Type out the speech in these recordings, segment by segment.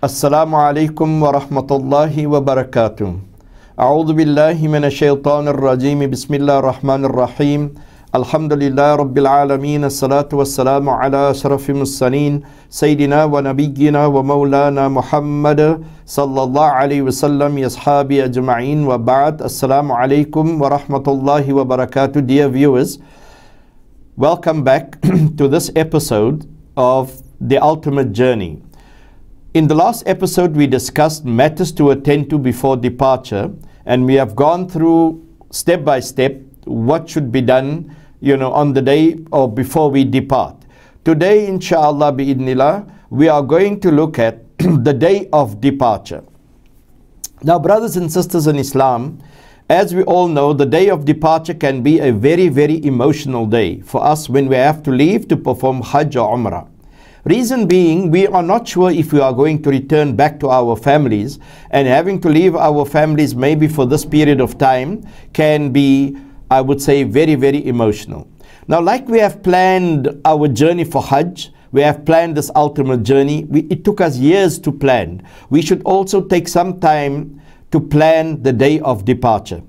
Assalamu alaikum wa rahmatullahi wa barakatuh. A'udhu billahi minash shaitanir rajeem. Bismillahir rahmanir rahim. Alhamdulillah rabbil alameen. Assalatu wassalamu ala ashrafil mursalin Sayyidina wa nabiyyina wa maulana Muhammad sallallahu alayhi wa sallam yashabi ajma'in wa ba'd. Assalamu alaikum wa rahmatullahi wa barakatuh. Dear viewers, welcome back to this episode of The Ultimate Journey. In the last episode, we discussed matters to attend to before departure, and we have gone through step by step what should be done, on the day or before we depart. Today, inshallah bi'idnillah, we are going to look at the day of departure. Now, brothers and sisters in Islam, as we all know, the day of departure can be a very, very emotional day for us when we have to leave to perform Hajj or Umrah. Reason being, we are not sure if we are going to return back to our families, and having to leave our families maybe for this period of time can be, I would say, very, very emotional. Now, like we have planned our journey for Hajj, we have planned this ultimate journey. It took us years to plan. We should also take some time to plan the day of departure.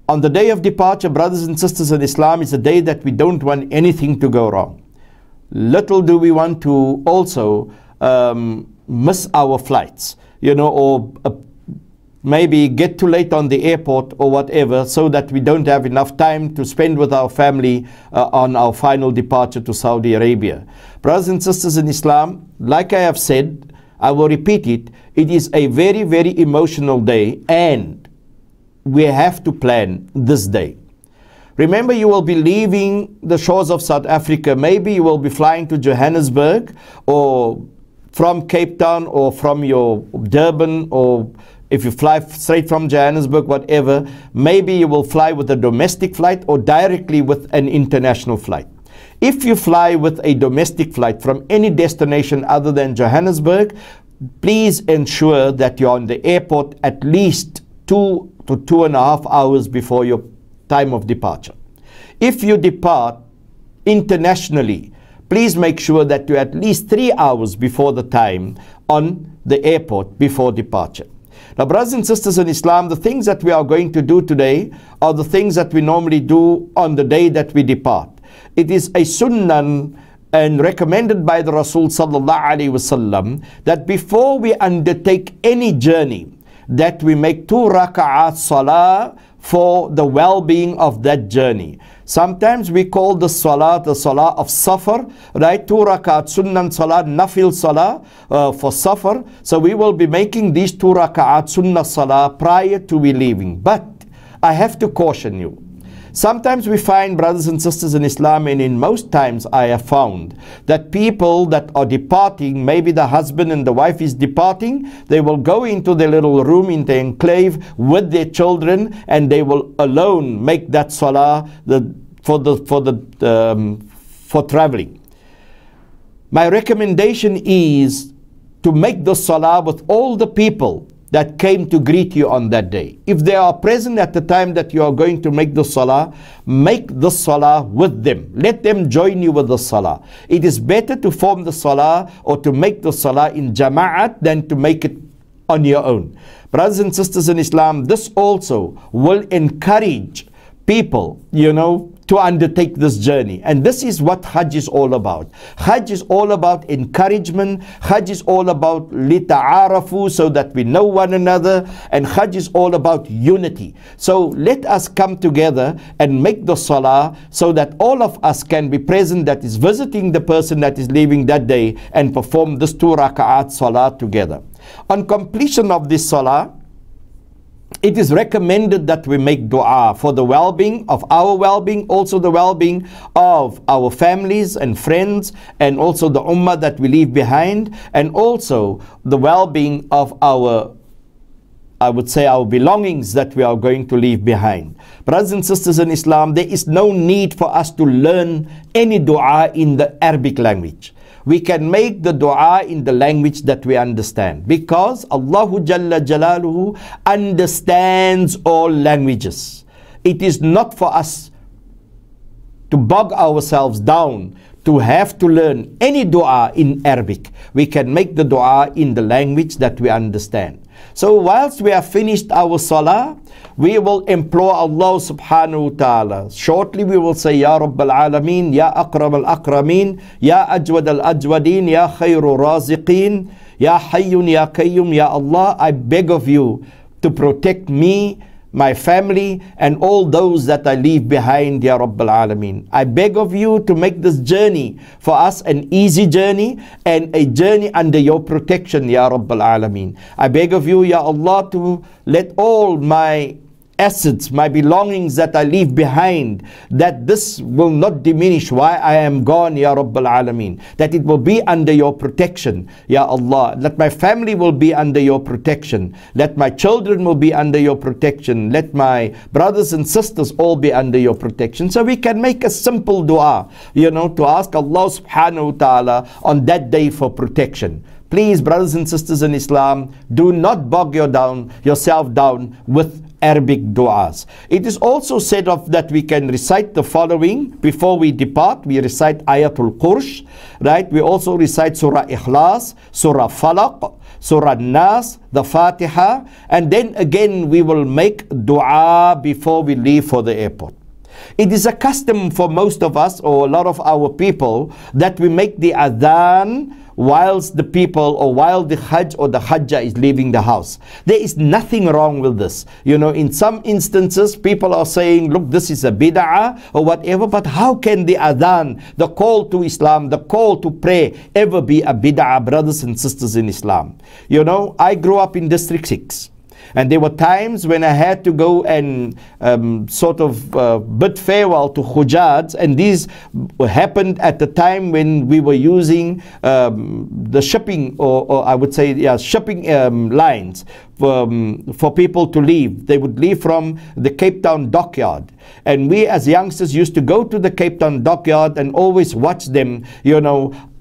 On the day of departure, brothers and sisters in Islam, is a day that we don't want anything to go wrong. Little do we want to also miss our flights, or maybe get too late on the airport or whatever, so that we don't have enough time to spend with our family on our final departure to Saudi Arabia. Brothers and sisters in Islam, like I have said, I will repeat it, it is a very, very emotional day, and we have to plan this day. Remember, you will be leaving the shores of South Africa. Maybe you will be flying to Johannesburg, or from Cape Town, or from your Durban, or if you fly straight from Johannesburg, whatever. Maybe you will fly with a domestic flight or directly with an international flight. If you fly with a domestic flight from any destination other than Johannesburg, please ensure that you're on the airport at least 2 to 2.5 hours before your time of departure. If you depart internationally, please make sure that you're at least 3 hours before the time on the airport before departure. Now, brothers and sisters in Islam, the things that we are going to do today are the things that we normally do on the day that we depart. It is a sunnah and recommended by the Rasul sallallahu alaihi wasallam that before we undertake any journey, that we make 2 raka'at salah for the well-being of that journey. Sometimes we call the salah of safar, right? 2 rak'at sunnah salah, nafil salah for safar. So we will be making these 2 rak'at sunnah salah prior to we leaving. But I have to caution you. Sometimes we find, brothers and sisters in Islam, and in most times I have found, that people that are departing, maybe the husband and the wife is departing, they will go into their little room in the enclave with their children, and they will alone make that salah for traveling. My recommendation is to make the salah with all the people that came to greet you on that day. If they are present at the time that you are going to make the salah, make the salah with them. Let them join you with the salah. It is better to form the salah or to make the salah in jama'at than to make it on your own. Brothers and sisters in Islam, this also will encourage people, to undertake this journey. And this is what Hajj is all about. Hajj is all about encouragement. Hajj is all about lita'arafu, so that we know one another. And Hajj is all about unity. So let us come together and make the salah so that all of us can be present, that is visiting the person that is leaving that day, and perform this 2 raka'at salah together. On completion of this salah, it is recommended that we make dua for the well-being of our well-being, also the well-being of our families and friends, and also the ummah that we leave behind, and also the well-being of our, I would say, our belongings that we are going to leave behind. Brothers and sisters in Islam, there is no need for us to learn any dua in the Arabic language. We can make the dua in the language that we understand, because Allahu Jalla Jalaluhu understands all languages. It is not for us to bog ourselves down to have to learn any dua in Arabic, we can make the dua in the language that we understand. So whilst we have finished our salah, we will implore Allah subhanahu wa ta'ala. Shortly we will say, Ya Rabbal Alameen, Ya Akram al-Akrameen, Ya Ajwad al-Ajwadeen, Ya Khayru Raziqeen, Ya Hayyun Ya Qayyum, Ya Allah, I beg of you to protect me, my family, and all those that I leave behind, Ya Rabbal Alameen. I beg of you to make this journey for us an easy journey and a journey under your protection, Ya Rabbal Alameen. I beg of you, Ya Allah, to let all my assets, my belongings that I leave behind, that this will not diminish while I am gone, Ya Rabbal Alameen. That it will be under your protection, Ya Allah. That my family will be under your protection. That my children will be under your protection. Let my brothers and sisters all be under your protection. So we can make a simple dua, to ask Allah subhanahu wa ta'ala on that day for protection. Please, brothers and sisters in Islam, do not bog yourself down with Arabic du'as. It is also said of that we can recite the following before we depart. We recite Ayatul Kursh, right? We also recite Surah Ikhlas, Surah Falaq, Surah Nas, the Fatiha, and then again we will make dua before we leave for the airport. It is a custom for most of us, or a lot of our people, that we make the adhan whilst the people, or while the Hajj or the Hajjah is leaving the house. There is nothing wrong with this. In some instances, people are saying, look, this is a bid'ah or whatever, but how can the adhan, the call to Islam, the call to pray, ever be a bid'ah, brothers and sisters in Islam? I grew up in District 6. And there were times when I had to go and bid farewell to Hujjaj, and these happened at the time when we were using the shipping, or I would say, shipping lines for people to leave. They would leave from the Cape Town dockyard. And we as youngsters used to go to the Cape Town dockyard and always watch them,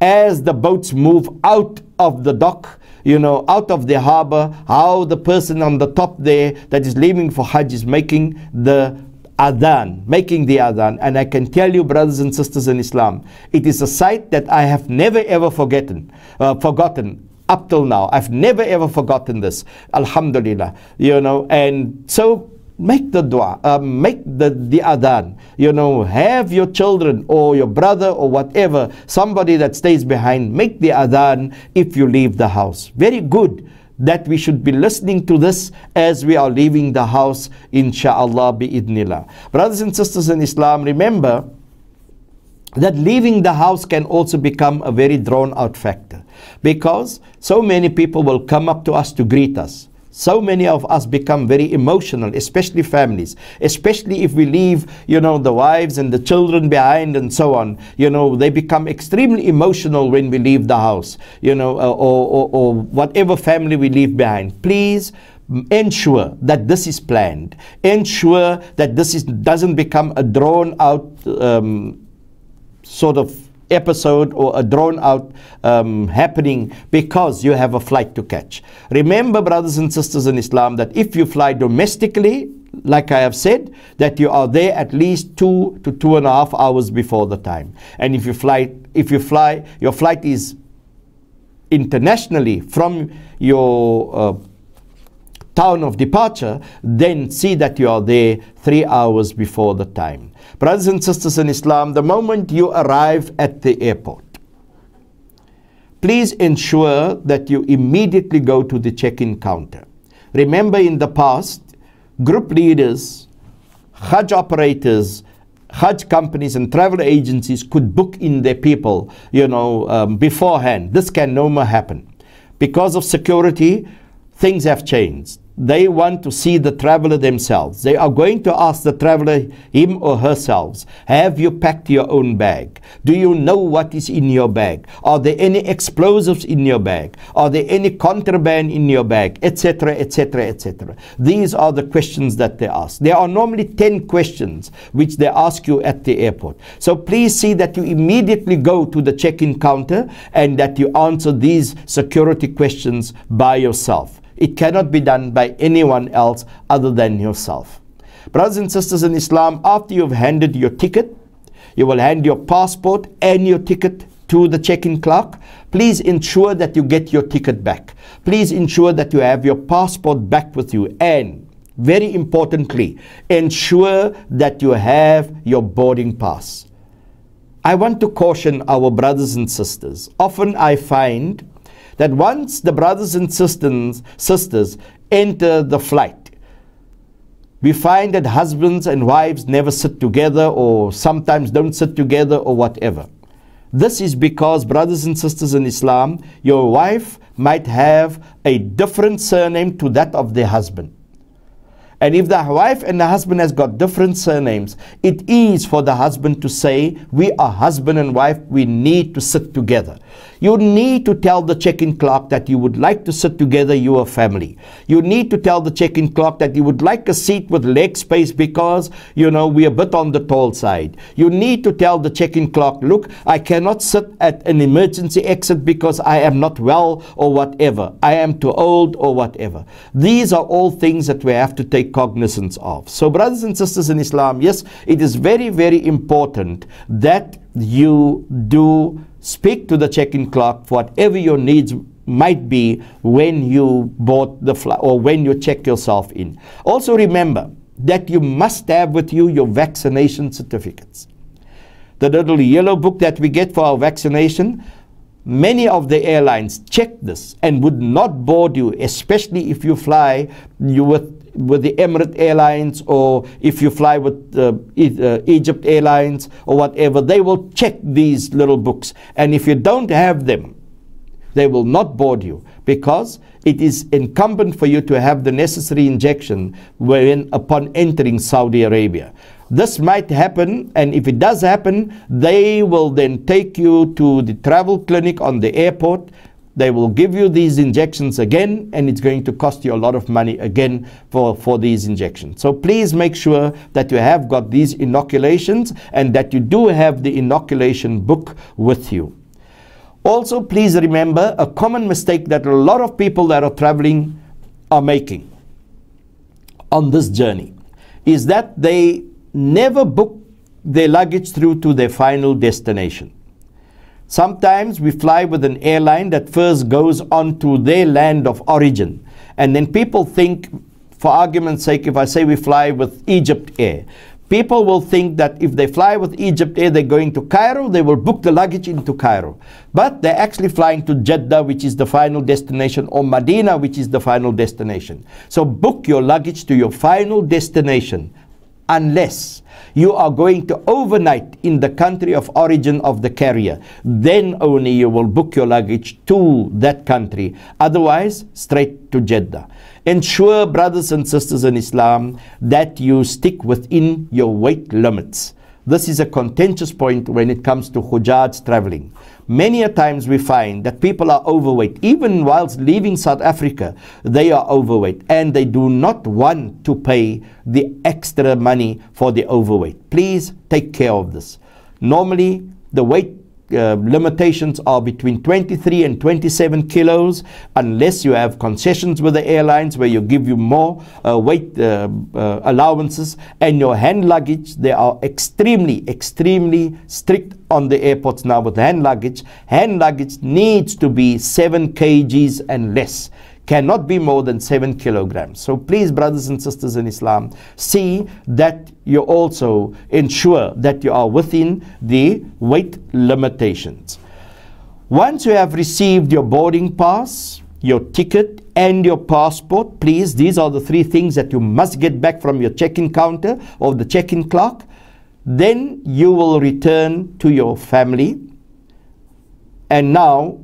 as the boats move out of the dock, out of the harbor, how the person on the top there that is leaving for Hajj is making the adhan. And I can tell you, brothers and sisters in Islam, it is a sight that I have never ever forgotten up till now. I've never ever forgotten this. Alhamdulillah. And so make the dua, make the adhan. Have your children or your brother or whatever, somebody that stays behind, make the adhan if you leave the house. Very good that we should be listening to this as we are leaving the house, insha'Allah, bi'idnillah. Brothers and sisters in Islam, remember that leaving the house can also become a very drawn out factor, because so many people will come up to us to greet us. So many of us become very emotional, especially families, especially if we leave, the wives and the children behind and so on. They become extremely emotional when we leave the house, or whatever family we leave behind. Please ensure that this is planned. Ensure that this doesn't become a drawn out episode or a drawn out happening because you have a flight to catch. Remember, brothers and sisters in Islam, that if you fly domestically, like I have said, that you are there at least 2 to 2.5 hours before the time. And if your flight is internationally from your town of departure, then see that you are there 3 hours before the time. Brothers and sisters in Islam, the moment you arrive at the airport, please ensure that you immediately go to the check-in counter. Remember, in the past, group leaders, Hajj operators, Hajj companies and travel agencies could book in their people, beforehand. This can no more happen. Because of security, things have changed. They want to see the traveler themselves. They are going to ask the traveler, him or herself, have you packed your own bag? Do you know what is in your bag? Are there any explosives in your bag? Are there any contraband in your bag? Etc, etc, etc. These are the questions that they ask. There are normally 10 questions which they ask you at the airport. So please see that you immediately go to the check-in counter and that you answer these security questions by yourself. It cannot be done by anyone else other than yourself. Brothers and sisters in Islam, after you've handed your ticket, You will hand your passport and your ticket to the check-in clerk. Please ensure that you get your ticket back. Please ensure that you have your passport back with you. And very importantly, ensure that you have your boarding pass. I want to caution our brothers and sisters. Often I find that once the brothers and sisters enter the flight, we find that husbands and wives never sit together, or sometimes don't sit together, or whatever. This is because, brothers and sisters in Islam, your wife might have a different surname to that of their husband. And if the wife and the husband has got different surnames, it is for the husband to say, we are husband and wife, we need to sit together. You need to tell the check-in clerk that you would like to sit together, your family. You need to tell the check-in clerk that you would like a seat with leg space because, you know, we're a bit on the tall side. You need to tell the check-in clerk, look, I cannot sit at an emergency exit because I am not well or whatever. I am too old or whatever. These are all things that we have to take cognizance of. So brothers and sisters in Islam, yes, it is very, very important that you do speak to the check-in clerk for whatever your needs might be when you board the flight or when you check yourself in. Also remember that you must have with you your vaccination certificates. The little yellow book that we get for our vaccination, many of the airlines check this and would not board you, especially if you fly with the Emirates Airlines, or if you fly with Egypt Airlines or whatever. They will check these little books, and if you don't have them, they will not board you, because it is incumbent for you to have the necessary injection upon entering Saudi Arabia. This might happen, and if it does happen, they will then take you to the travel clinic on the airport. They will give you these injections again, and it's going to cost you a lot of money again for these injections. So please make sure that you have got these inoculations and that you do have the inoculation book with you. Also, please remember a common mistake that a lot of people that are traveling are making on this journey is that they never book their luggage through to their final destination. Sometimes we fly with an airline that first goes on to their land of origin, and then people think, for argument's sake, if I say we fly with Egypt Air, people will think that if they fly with Egypt Air, they're going to Cairo, they will book the luggage into Cairo. But they're actually flying to Jeddah, which is the final destination, or Medina, which is the final destination. So book your luggage to your final destination, unless you are going to overnight in the country of origin of the carrier. Then only you will book your luggage to that country. Otherwise, straight to Jeddah. Ensure, brothers and sisters in Islam, that you stick within your weight limits. This is a contentious point when it comes to Hujjaj traveling. Many a times we find that people are overweight. Even whilst leaving South Africa, they are overweight, and they do not want to pay the extra money for the overweight. Please take care of this. Normally, the weight limitations are between 23 and 27 kilos, unless you have concessions with the airlines where you give you more weight allowances. And your hand luggage, they are extremely strict on the airports now with hand luggage. Hand luggage needs to be 7 kgs and less, cannot be more than 7 kilograms. So please, brothers and sisters in Islam, see that you also ensure that you are within the weight limitations. Once you have received your boarding pass, your ticket and your passport, please, these are the 3 things that you must get back from your check-in counter or the check-in clerk. Then you will return to your family, and now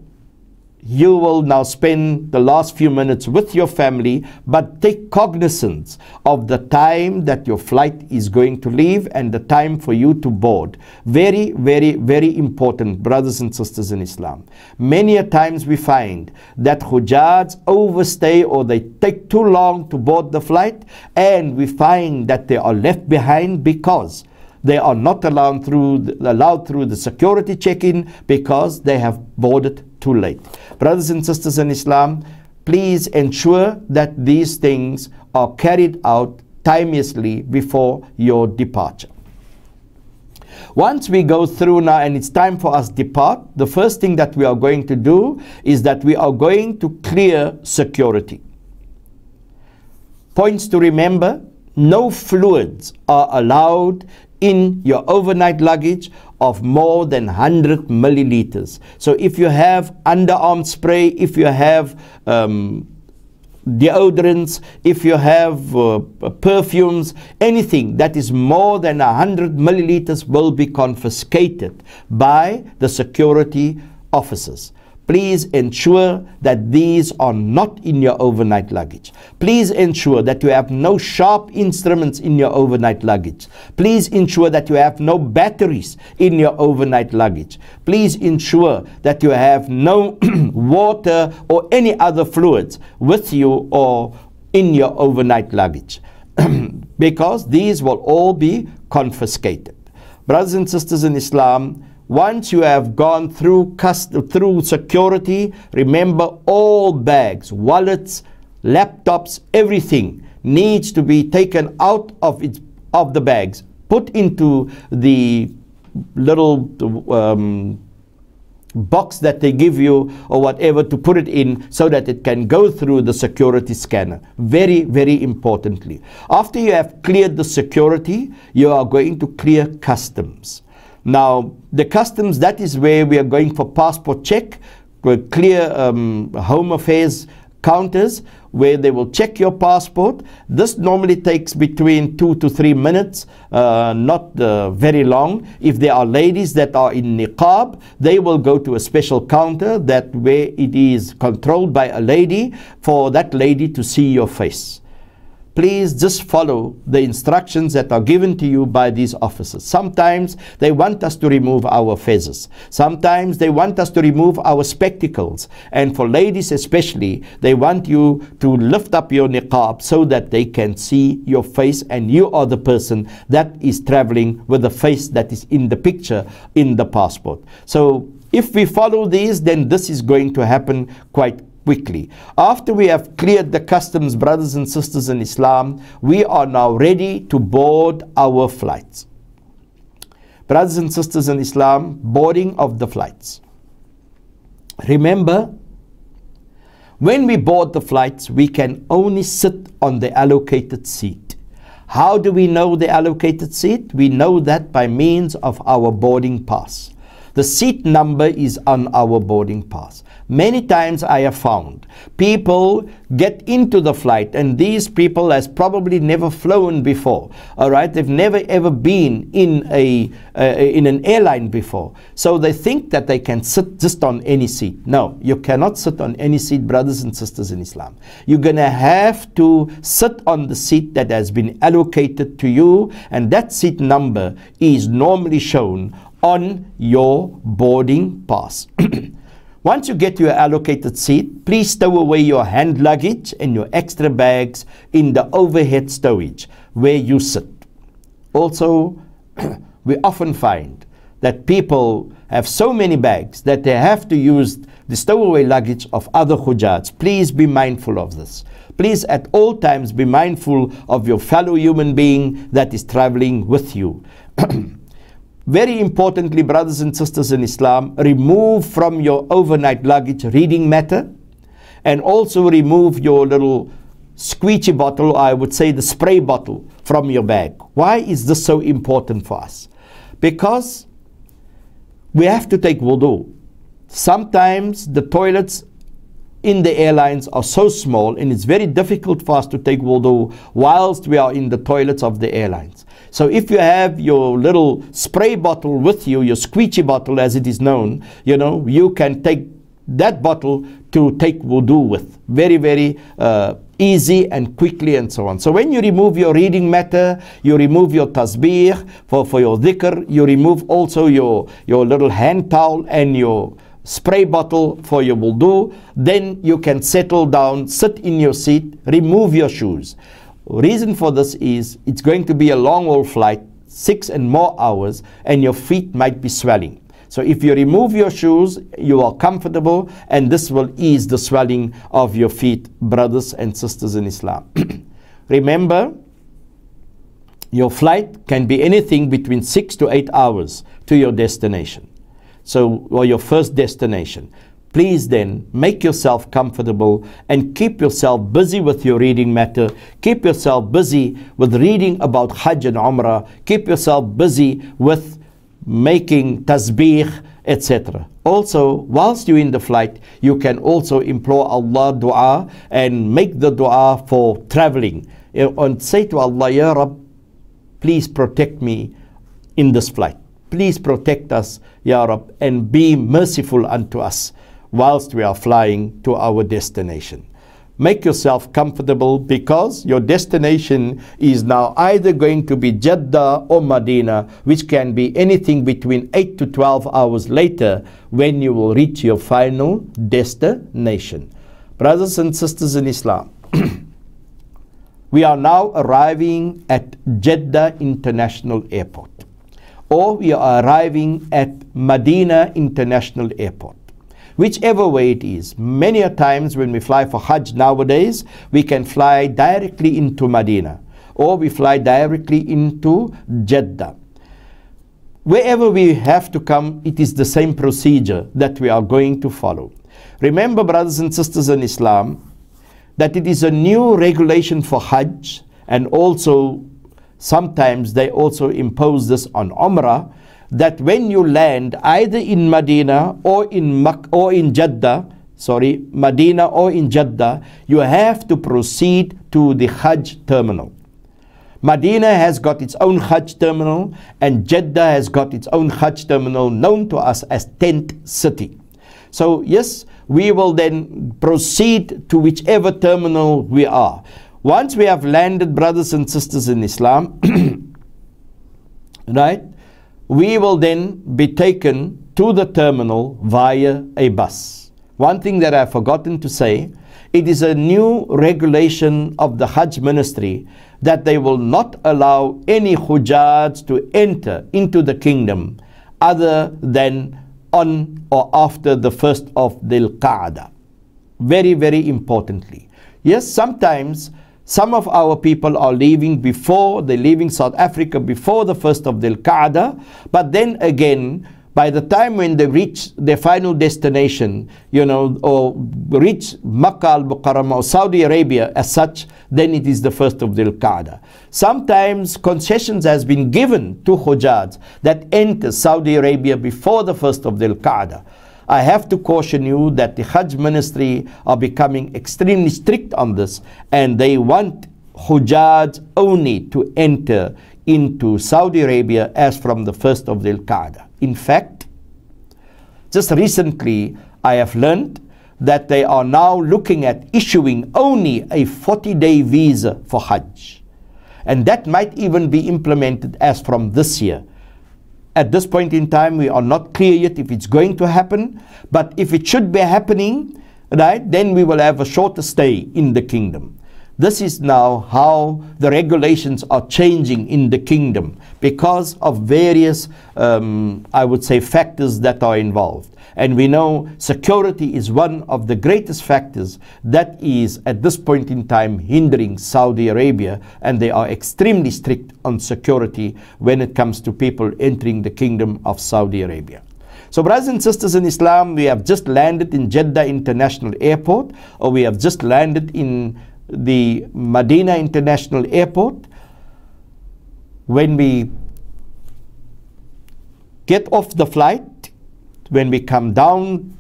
you will now spend the last few minutes with your family, but take cognizance of the time that your flight is going to leave and the time for you to board. Very, very important, brothers and sisters in Islam. Many a times we find that Hujjaj overstay, or they take too long to board the flight, and we find that they are left behind because they are not allowed through the security check-in because they have boarded too late. Brothers and sisters in Islam, please ensure that these things are carried out timeously before your departure. Once we go through now and it's time for us to depart, the first thing that we are going to do is that we are going to clear security. Points to remember: no fluids are allowed in your overnight luggage of more than 100 milliliters. So if you have underarm spray, if you have deodorants, if you have perfumes, anything that is more than 100 milliliters will be confiscated by the security officers. Please ensure that these are not in your overnight luggage. Please ensure that you have no sharp instruments in your overnight luggage. Please ensure that you have no batteries in your overnight luggage. Please ensure that you have no water or any other fluids with you or in your overnight luggage, because these will all be confiscated. Brothers and sisters in Islam, once you have gone through security, remember all bags, wallets, laptops, everything needs to be taken out of the bags, put into the little box that they give you or whatever to put it in, so that it can go through the security scanner. Very, very importantly, after you have cleared the security, you are going to clear customs. Now, the customs, that is where we are going for passport check. We'll clear Home Affairs counters where they will check your passport. This normally takes between 2 to 3 minutes, not very long. If there are ladies that are in niqab, they will go to a special counter that where it is controlled by a lady, for that lady to see your face. Please just follow the instructions that are given to you by these officers. Sometimes they want us to remove our fezzes. Sometimes they want us to remove our spectacles. And for ladies especially, they want you to lift up your niqab so that they can see your face, and you are the person that is traveling with the face that is in the picture in the passport. So if we follow these, then this is going to happen quite quickly. After we have cleared the customs, brothers and sisters in Islam, we are now ready to board our flights. Brothers and sisters in Islam, boarding of the flights. Remember, when we board the flights, we can only sit on the allocated seat. How do we know the allocated seat? We know that by means of our boarding pass. The seat number is on our boarding pass. Many times I have found people get into the flight, and these people has probably never flown before. All right, they've never ever been in an airline before, so they think that they can sit just on any seat. No, you cannot sit on any seat, brothers and sisters in Islam. You're gonna have to sit on the seat that has been allocated to you, and that seat number is normally shown on your boarding pass. Once you get your allocated seat, please stow away your hand luggage and your extra bags in the overhead stowage where you sit. Also, we often find that people have so many bags that they have to use the stowaway luggage of other Hujjats. Please be mindful of this. Please at all times be mindful of your fellow human being that is traveling with you. Very importantly, brothers and sisters in Islam, remove from your overnight luggage reading matter, and also remove your little squeegee bottle, I would say the spray bottle, from your bag. Why is this so important for us? Because we have to take wudu. Sometimes the toilets in the airlines are so small, and it's very difficult for us to take wudu whilst we are in the toilets of the airlines. So if you have your little spray bottle with you, your squeegee bottle as it is known, you know, you can take that bottle to take wudu with. Very, very easy and quickly and so on. So when you remove your reading matter, you remove your tasbih for your dhikr, you remove also your little hand towel and your spray bottle for your wudu, then you can settle down, sit in your seat, remove your shoes. Reason for this is it's going to be a long haul flight, 6 and more hours, and your feet might be swelling. So if you remove your shoes, you are comfortable, and this will ease the swelling of your feet, brothers and sisters in Islam. Remember, Your flight can be anything between 6 to 8 hours to your destination. So, or your first destination. Please then make yourself comfortable and keep yourself busy with your reading matter. Keep yourself busy with reading about Hajj and Umrah. Keep yourself busy with making tasbih, etc. Also, whilst you're in the flight, you can also implore Allah dua and make the dua for traveling. And say to Allah, Ya Rabb, please protect me in this flight. Please protect us, Ya Rabb, and be merciful unto us whilst we are flying to our destination. Make yourself comfortable, because your destination is now either going to be Jeddah or Medina, which can be anything between 8 to 12 hours later when you will reach your final destination. Brothers and sisters in Islam, we are now arriving at Jeddah International Airport, or we are arriving at Medina International Airport. Whichever way it is, many a times when we fly for Hajj nowadays, we can fly directly into Medina, or we fly directly into Jeddah. Wherever we have to come, it is the same procedure that we are going to follow. Remember, brothers and sisters in Islam, that it is a new regulation for Hajj, and also sometimes they also impose this on Umrah, that when you land either in Medina or in Jeddah, Medina or in Jeddah, you have to proceed to the Hajj terminal. Medina has got its own Hajj terminal, and Jeddah has got its own Hajj terminal, known to us as Tent City. So yes, we will then proceed to whichever terminal we are. Once we have landed, brothers and sisters in Islam, right, we will then be taken to the terminal via a bus. One thing that I've forgotten to say, it is a new regulation of the Hajj ministry that they will not allow any Hujjaj to enter into the kingdom other than on or after the 1st of Dhul Qa'dah. Very, very importantly. Yes, sometimes some of our people are leaving South Africa before the 1st of Dhul Qa'dah, but then again, by the time when they reach their final destination, or reach Makkah al-Mukarramah or Saudi Arabia as such, then it is the 1st of Dhul Qa'dah. Sometimes concessions has been given to Hujjaj that enter Saudi Arabia before the 1st of Dhul Qa'dah. I have to caution you that the Hajj ministry are becoming extremely strict on this, and they want Hujjaj only to enter into Saudi Arabia as from the 1st of Dhul Qa'dah. In fact, just recently I have learned that they are now looking at issuing only a 40-day visa for Hajj, and that might even be implemented as from this year. At this point in time, we are not clear yet if it's going to happen, but if it should be happening, right, then we will have a shorter stay in the kingdom. This is now how the regulations are changing in the kingdom because of various, I would say, factors that are involved. And we know security is one of the greatest factors that is at this point in time hindering Saudi Arabia, and they are extremely strict on security when it comes to people entering the kingdom of Saudi Arabia. So brothers and sisters in Islam, we have just landed in Jeddah International Airport, or we have just landed in the Medina International Airport. When we get off the flight, when we come down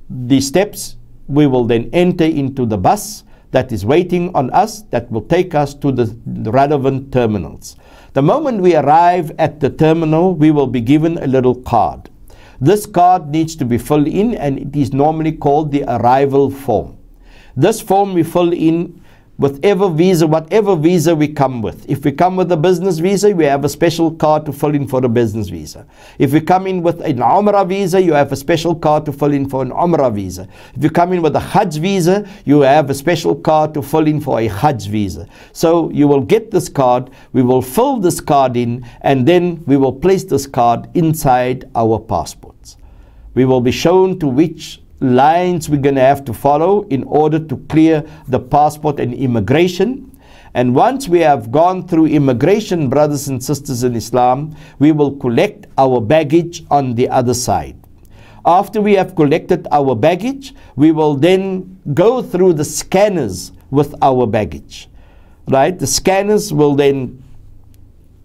the steps, we will then enter into the bus that is waiting on us, that will take us to the relevant terminals. The moment we arrive at the terminal, we will be given a little card. This card needs to be filled in, and it is normally called the arrival form. This form we fill in whatever visa we come with. If we come with a business visa, we have a special card to fill in for a business visa. If we come in with an Umrah visa, you have a special card to fill in for an Umrah visa. If you come in with a Hajj visa, you have a special card to fill in for a Hajj visa. So you will get this card, we will fill this card in, and then we will place this card inside our passports. We will be shown to which lines we're going to have to follow in order to clear the passport and immigration. And once we have gone through immigration, brothers and sisters in Islam, we will collect our baggage on the other side. After we have collected our baggage, we will then go through the scanners with our baggage. Right? The scanners will then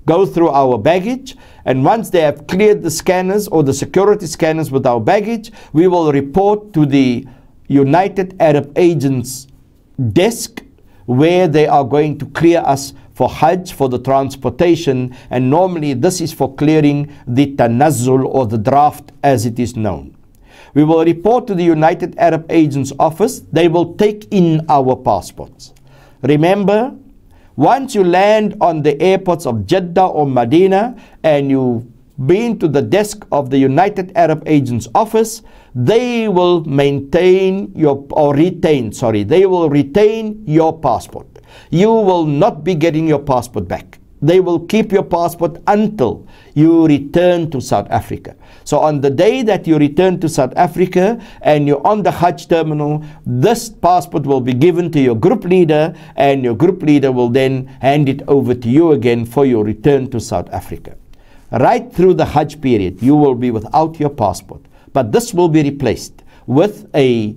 go through our baggage, and once they have cleared the scanners or the security scanners with our baggage, we will report to the United Arab Agents desk, where they are going to clear us for Hajj, for the transportation, and normally this is for clearing the tanazzul or the draft as it is known. We will report to the United Arab Agents office. They will take in our passports. Remember, once you land on the airports of Jeddah or Medina and you've been to the desk of the United Arab Agents office, they will retain your passport. You will not be getting your passport back. They will keep your passport until you return to South Africa. So on the day that you return to South Africa and you're on the Hajj terminal, this passport will be given to your group leader, and your group leader will then hand it over to you again for your return to South Africa. Right through the Hajj period, you will be without your passport. But this will be replaced with a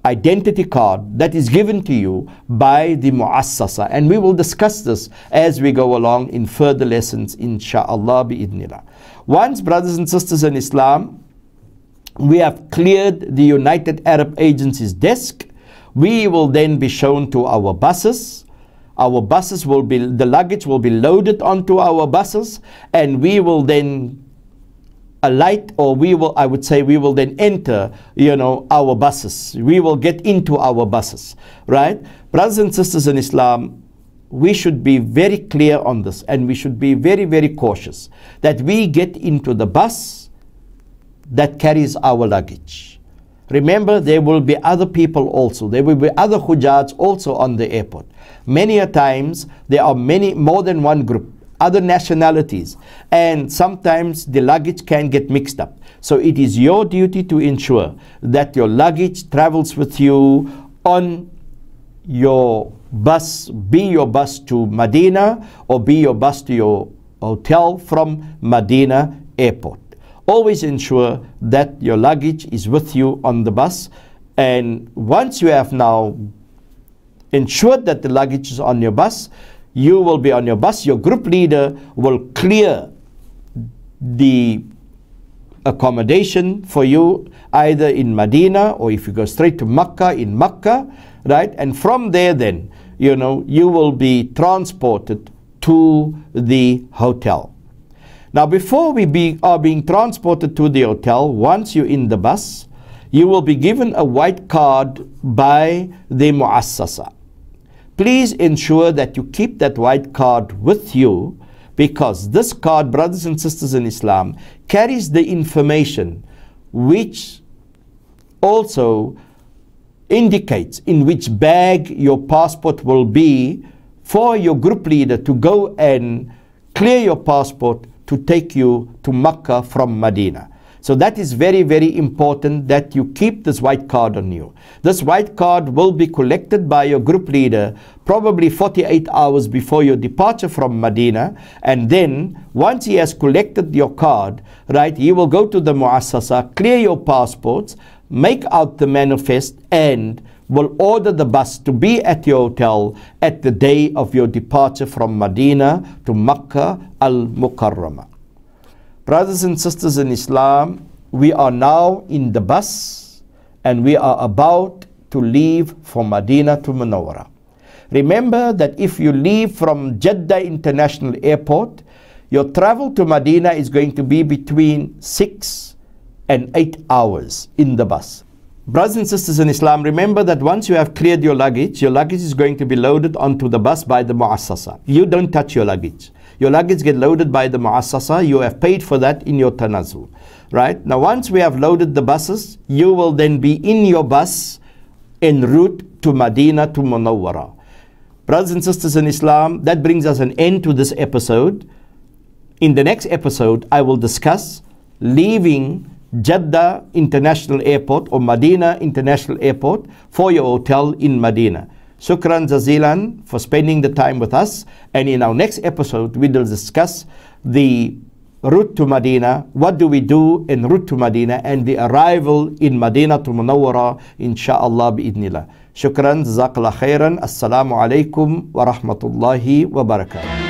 identity card that is given to you by the muassasa, and we will discuss this as we go along in further lessons, insha'Allah bi'idhnillah. Once, brothers and sisters in Islam, we have cleared the United Arab Agency's desk, we will then be shown to our buses. Our buses will be, the luggage will be loaded onto our buses, and we will then alight, or we will then enter, our buses. We will get into our buses, right? Brothers and sisters in Islam, we should be very clear on this, and we should be very, very cautious that we get into the bus that carries our luggage. Remember, there will be other people also. There will be other Hujjats also on the airport. Many a times, there are more than one group, other nationalities, and sometimes the luggage can get mixed up. So it is your duty to ensure that your luggage travels with you on your bus, be your bus to Medina or be your bus to your hotel from Medina airport. Always ensure that your luggage is with you on the bus, and once you have now ensured that the luggage is on your bus, you will be on your bus. Your group leader will clear the accommodation for you either in Medina, or if you go straight to Makkah, in Makkah, right? And from there then, you will be transported to the hotel. Now, before we are being transported to the hotel, once you're in the bus, you will be given a white card by the muassasa. Please ensure that you keep that white card with you, because this card, brothers and sisters in Islam, carries the information which also indicates in which bag your passport will be for your group leader to go and clear your passport to take you to Makkah from Medina. So that is very, very important that you keep this white card on you. This white card will be collected by your group leader probably 48 hours before your departure from Medina. And then once he has collected your card, right, he will go to the muassasa, clear your passports, make out the manifest, and will order the bus to be at your hotel at the day of your departure from Medina to Makkah al-Mukarramah. Brothers and sisters in Islam, we are now in the bus and we are about to leave for Medina to Munawwara. Remember that if you leave from Jeddah International Airport, your travel to Medina is going to be between 6 and 8 hours in the bus. Brothers and sisters in Islam, remember that once you have cleared your luggage is going to be loaded onto the bus by the muassasa. You don't touch your luggage. Your luggage get loaded by the muassasa. You have paid for that in your tanazzul. Right? Now, once we have loaded the buses, you will then be in your bus en route to Medina to Munawwara. Brothers and sisters in Islam, that brings us an end to this episode. In the next episode, I will discuss leaving Jeddah International Airport or Medina International Airport for your hotel in Medina. Shukran jazilan for spending the time with us. And in our next episode, we will discuss the route to Medina. What do we do en route to Medina and the arrival in Medina to Munawwara, insha'Allah bi'idnillah. Shukran, jazakallah khairan. Assalamu alaikum wa rahmatullahi wa barakatuh.